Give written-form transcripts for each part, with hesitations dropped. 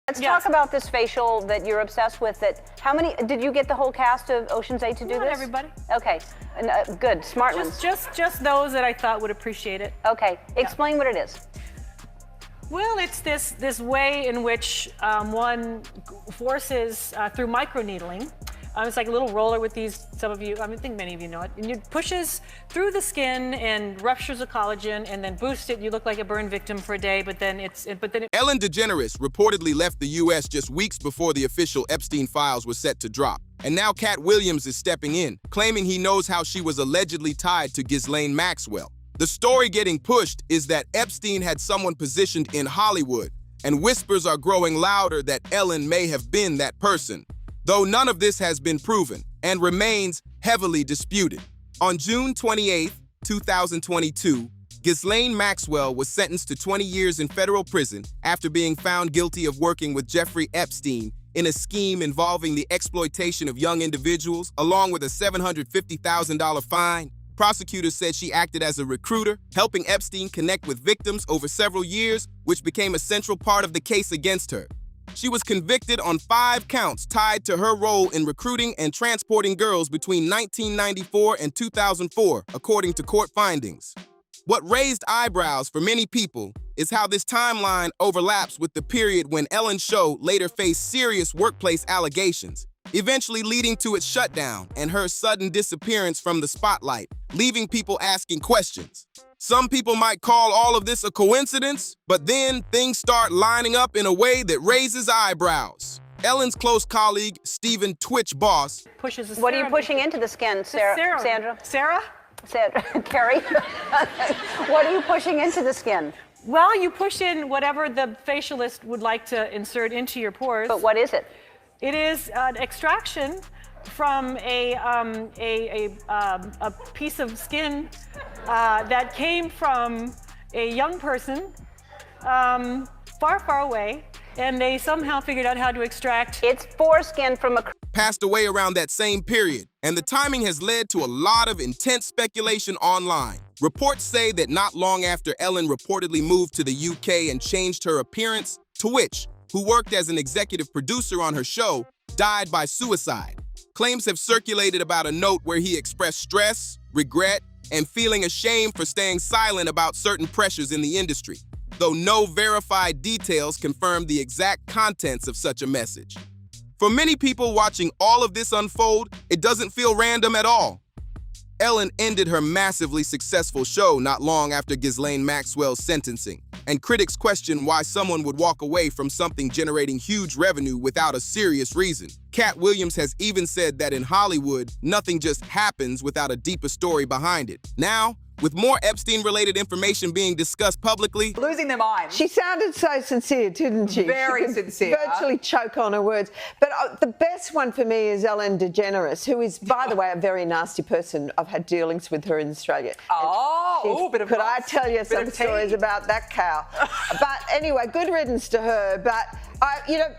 Let's talk about this facial that you're obsessed with. How many, did you get the whole cast of Ocean's 8 to do this? Not everybody. Okay, good, smart ones. Just those that I thought would appreciate it. Okay, explain what it is. Well, it's this way in which one forces through microneedling. It's like a little roller with these, some of you, I think many of you know it, and it pushes through the skin and ruptures the collagen and then boosts it. You look like a burn victim for a day, but then Ellen DeGeneres reportedly left the U.S. just weeks before the official Epstein files were set to drop. And now Katt Williams is stepping in, claiming he knows how she was allegedly tied to Ghislaine Maxwell. The story getting pushed is that Epstein had someone positioned in Hollywood, and whispers are growing louder that Ellen may have been that person, though none of this has been proven and remains heavily disputed. On June 28, 2022, Ghislaine Maxwell was sentenced to 20 years in federal prison after being found guilty of working with Jeffrey Epstein in a scheme involving the exploitation of young individuals, along with a $750,000 fine. Prosecutors said she acted as a recruiter, helping Epstein connect with victims over several years, which became a central part of the case against her. She was convicted on 5 counts tied to her role in recruiting and transporting girls between 1994 and 2004, according to court findings. What raised eyebrows for many people is how this timeline overlaps with the period when Ellen's show later faced serious workplace allegations, eventually leading to its shutdown and her sudden disappearance from the spotlight, leaving people asking questions. Some people might call all of this a coincidence, but then things start lining up in a way that raises eyebrows. Ellen's close colleague, Stephen Twitch Boss, pushes the What are you pushing into the skin, Sandra? Sarah? Carrie? What are you pushing into the skin? Well, you push in whatever the facialist would like to insert into your pores. But what is it? It is an extraction from a piece of skin that came from a young person far, far away, and they somehow figured out how to extract. It's foreskin from a passed away around that same period, and the timing has led to a lot of intense speculation online. Reports say that not long after Ellen reportedly moved to the UK and changed her appearance, Twitch, who worked as an executive producer on her show, died by suicide. Claims have circulated about a note where he expressed stress, regret, and feeling ashamed for staying silent about certain pressures in the industry, though no verified details confirm the exact contents of such a message. For many people watching all of this unfold, it doesn't feel random at all. Ellen ended her massively successful show not long after Ghislaine Maxwell's sentencing, and critics question why someone would walk away from something generating huge revenue without a serious reason. Katt Williams has even said that in Hollywood, nothing just happens without a deeper story behind it. Now, with more Epstein-related information being discussed publicly, losing their minds. She sounded so sincere, didn't she? Very sincere. Virtually choke on her words. But the best one for me is Ellen DeGeneres, who is, by the way, a very nasty person. I've had dealings with her in Australia. Bit of could I tell you some stories about that cow? But anyway, good riddance to her. But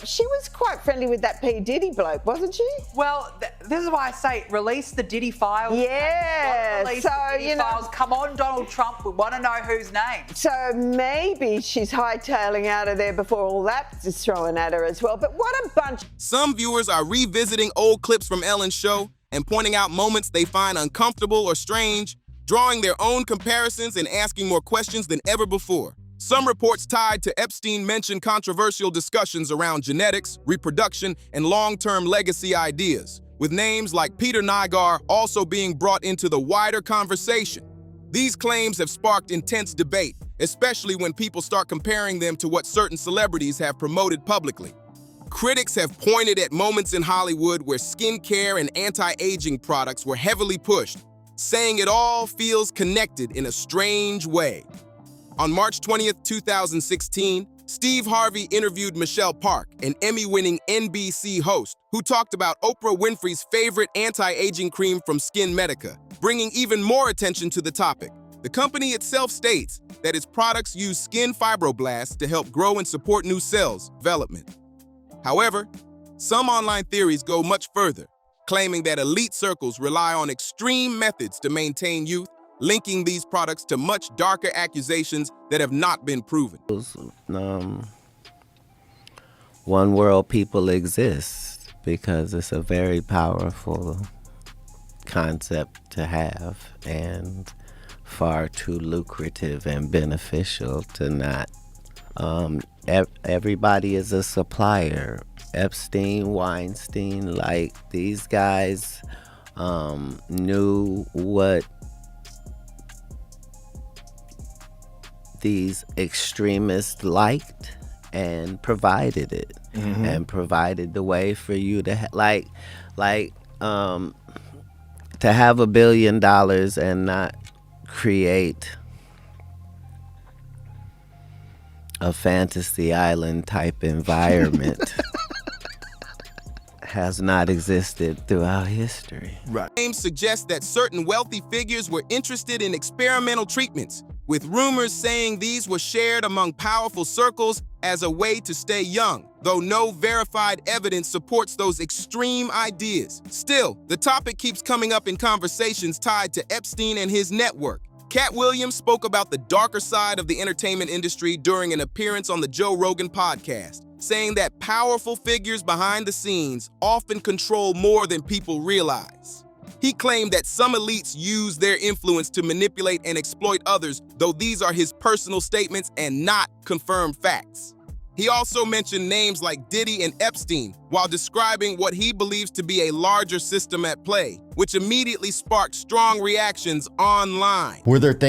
she was quite friendly with that P. Diddy bloke, wasn't she? Well, this is why I say release the Diddy files. Yeah. Release the Diddy files. Come on, Donald Trump. We want to know whose name. So maybe she's hightailing out of there before all that is thrown at her as well. But what a bunch. Some viewers are revisiting old clips from Ellen's show and pointing out moments they find uncomfortable or strange, drawing their own comparisons and asking more questions than ever before. Some reports tied to Epstein mention controversial discussions around genetics, reproduction, and long-term legacy ideas, with names like Peter Nygaard also being brought into the wider conversation. These claims have sparked intense debate, especially when people start comparing them to what certain celebrities have promoted publicly. Critics have pointed at moments in Hollywood where skincare and anti-aging products were heavily pushed, saying it all feels connected in a strange way. On March 20th, 2016, Steve Harvey interviewed Michelle Park, an Emmy-winning NBC host, who talked about Oprah Winfrey's favorite anti-aging cream from Skin Medica, bringing even more attention to the topic. The company itself states that its products use skin fibroblasts to help grow and support new cells development. However, some online theories go much further, claiming that elite circles rely on extreme methods to maintain youth, linking these products to much darker accusations that have not been proven. one world people exist, because it's a very powerful concept to have and far too lucrative and beneficial to not. Everybody is a supplier. Epstein, Weinstein, like these guys knew what these extremists liked and provided it, and provided the way for you to to have $1 billion and not create a fantasy island type environment has not existed throughout history. Claims suggest that certain wealthy figures were interested in experimental treatments, with rumors saying these were shared among powerful circles as a way to stay young, though no verified evidence supports those extreme ideas. Still, the topic keeps coming up in conversations tied to Epstein and his network. Katt Williams spoke about the darker side of the entertainment industry during an appearance on the Joe Rogan podcast, saying that powerful figures behind the scenes often control more than people realize. He claimed that some elites use their influence to manipulate and exploit others, though these are his personal statements and not confirmed facts. He also mentioned names like Diddy and Epstein while describing what he believes to be a larger system at play, which immediately sparked strong reactions online.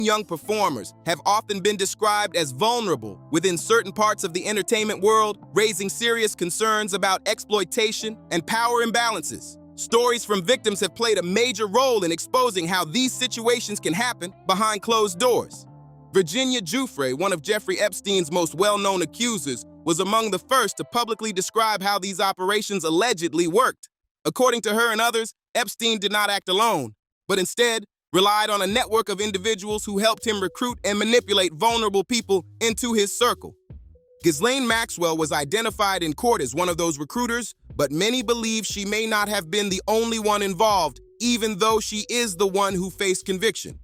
Young performers have often been described as vulnerable within certain parts of the entertainment world, raising serious concerns about exploitation and power imbalances. Stories from victims have played a major role in exposing how these situations can happen behind closed doors. Virginia Giuffre, one of Jeffrey Epstein's most well-known accusers, was among the first to publicly describe how these operations allegedly worked. According to her and others, Epstein did not act alone, but instead relied on a network of individuals who helped him recruit and manipulate vulnerable people into his circle. Ghislaine Maxwell was identified in court as one of those recruiters, but many believe she may not have been the only one involved, even though she is the one who faced conviction.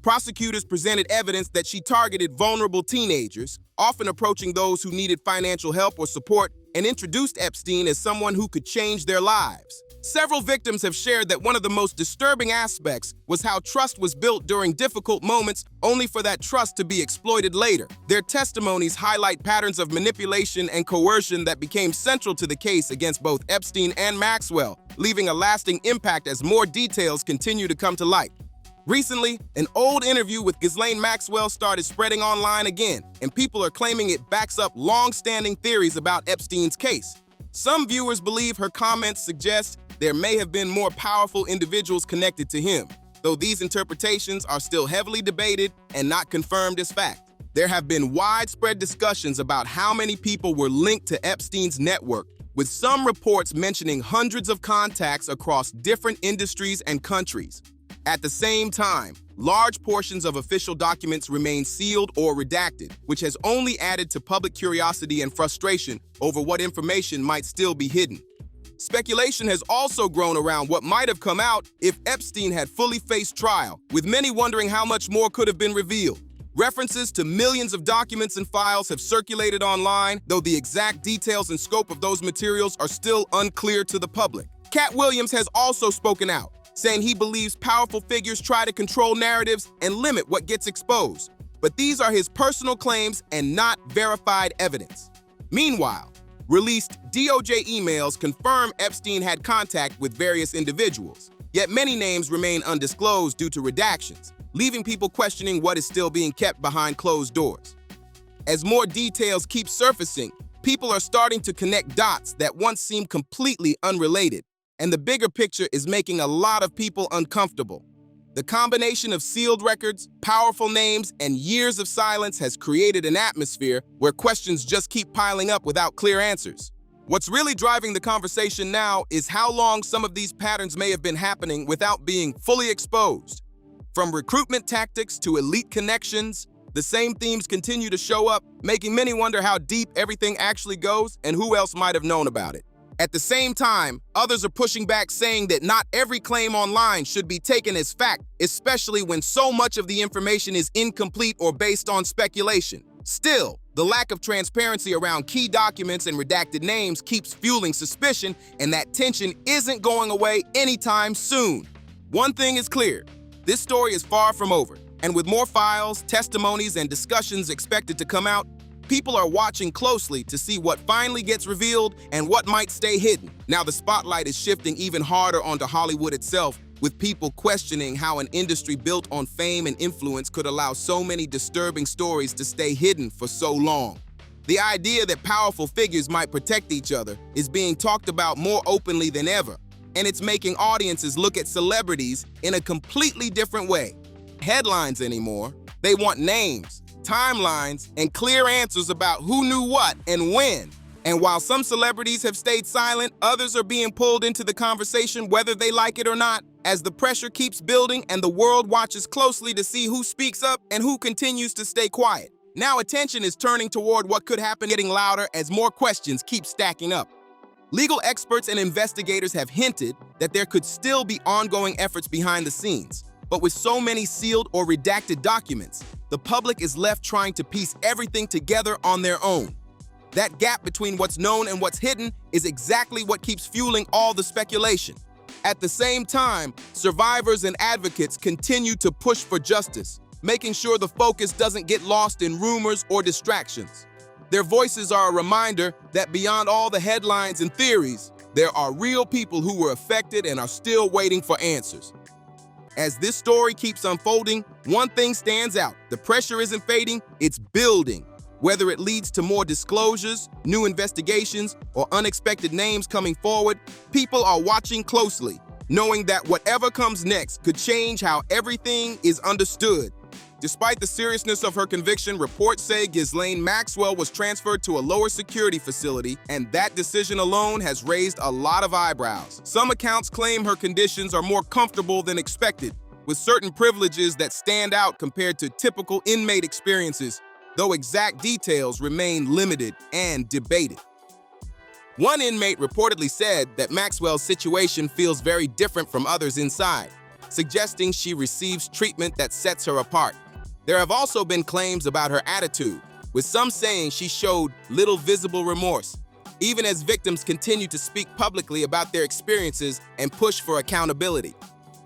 Prosecutors presented evidence that she targeted vulnerable teenagers, often approaching those who needed financial help or support, and introduced Epstein as someone who could change their lives. Several victims have shared that one of the most disturbing aspects was how trust was built during difficult moments, only for that trust to be exploited later. Their testimonies highlight patterns of manipulation and coercion that became central to the case against both Epstein and Maxwell, leaving a lasting impact as more details continue to come to light. Recently, an old interview with Ghislaine Maxwell started spreading online again, and people are claiming it backs up long-standing theories about Epstein's case. Some viewers believe her comments suggest there may have been more powerful individuals connected to him, though these interpretations are still heavily debated and not confirmed as fact. There have been widespread discussions about how many people were linked to Epstein's network, with some reports mentioning hundreds of contacts across different industries and countries. At the same time, large portions of official documents remain sealed or redacted, which has only added to public curiosity and frustration over what information might still be hidden. Speculation has also grown around what might have come out if Epstein had fully faced trial, with many wondering how much more could have been revealed. References to millions of documents and files have circulated online, though the exact details and scope of those materials are still unclear to the public. Katt Williams has also spoken out, saying he believes powerful figures try to control narratives and limit what gets exposed. But these are his personal claims and not verified evidence. Meanwhile, released DOJ emails confirm Epstein had contact with various individuals, yet many names remain undisclosed due to redactions, leaving people questioning what is still being kept behind closed doors. As more details keep surfacing, people are starting to connect dots that once seemed completely unrelated, and the bigger picture is making a lot of people uncomfortable. The combination of sealed records, powerful names, and years of silence has created an atmosphere where questions just keep piling up without clear answers. What's really driving the conversation now is how long some of these patterns may have been happening without being fully exposed. From recruitment tactics to elite connections, the same themes continue to show up, making many wonder how deep everything actually goes and who else might have known about it. At the same time, others are pushing back, saying that not every claim online should be taken as fact, especially when so much of the information is incomplete or based on speculation. Still, The lack of transparency around key documents and redacted names keeps fueling suspicion, and that tension isn't going away anytime soon. One thing is clear, this story is far from over, and with more files, testimonies, and discussions expected to come out, people are watching closely to see what finally gets revealed and what might stay hidden. Now the spotlight is shifting even harder onto Hollywood itself, with people questioning how an industry built on fame and influence could allow so many disturbing stories to stay hidden for so long. The idea that powerful figures might protect each other is being talked about more openly than ever, and it's making audiences look at celebrities in a completely different way. Headlines anymore, they want names, timelines, and clear answers about who knew what and when. And while some celebrities have stayed silent, others are being pulled into the conversation whether they like it or not, as the pressure keeps building and the world watches closely to see who speaks up and who continues to stay quiet. Now attention is turning toward what could happen, getting louder as more questions keep stacking up. Legal experts and investigators have hinted that there could still be ongoing efforts behind the scenes. But with so many sealed or redacted documents, the public is left trying to piece everything together on their own. That gap between what's known and what's hidden is exactly what keeps fueling all the speculation. At the same time, survivors and advocates continue to push for justice, making sure the focus doesn't get lost in rumors or distractions. Their voices are a reminder that beyond all the headlines and theories, there are real people who were affected and are still waiting for answers. As this story keeps unfolding, one thing stands out. The pressure isn't fading, it's building. Whether it leads to more disclosures, new investigations, or unexpected names coming forward, people are watching closely, knowing that whatever comes next could change how everything is understood. Despite the seriousness of her conviction, reports say Ghislaine Maxwell was transferred to a lower security facility, and that decision alone has raised a lot of eyebrows. Some accounts claim her conditions are more comfortable than expected, with certain privileges that stand out compared to typical inmate experiences, though exact details remain limited and debated. One inmate reportedly said that Maxwell's situation feels very different from others inside, suggesting she receives treatment that sets her apart. There have also been claims about her attitude, with some saying she showed little visible remorse, even as victims continue to speak publicly about their experiences and push for accountability.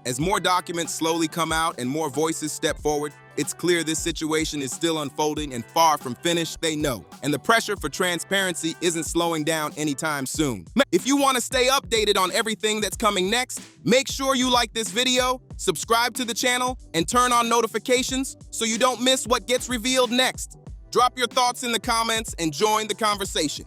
As more documents slowly come out and more voices step forward, it's clear this situation is still unfolding and far from finished, they know. And the pressure for transparency isn't slowing down anytime soon. If you want to stay updated on everything that's coming next, make sure you like this video, subscribe to the channel, and turn on notifications so you don't miss what gets revealed next. Drop your thoughts in the comments and join the conversation.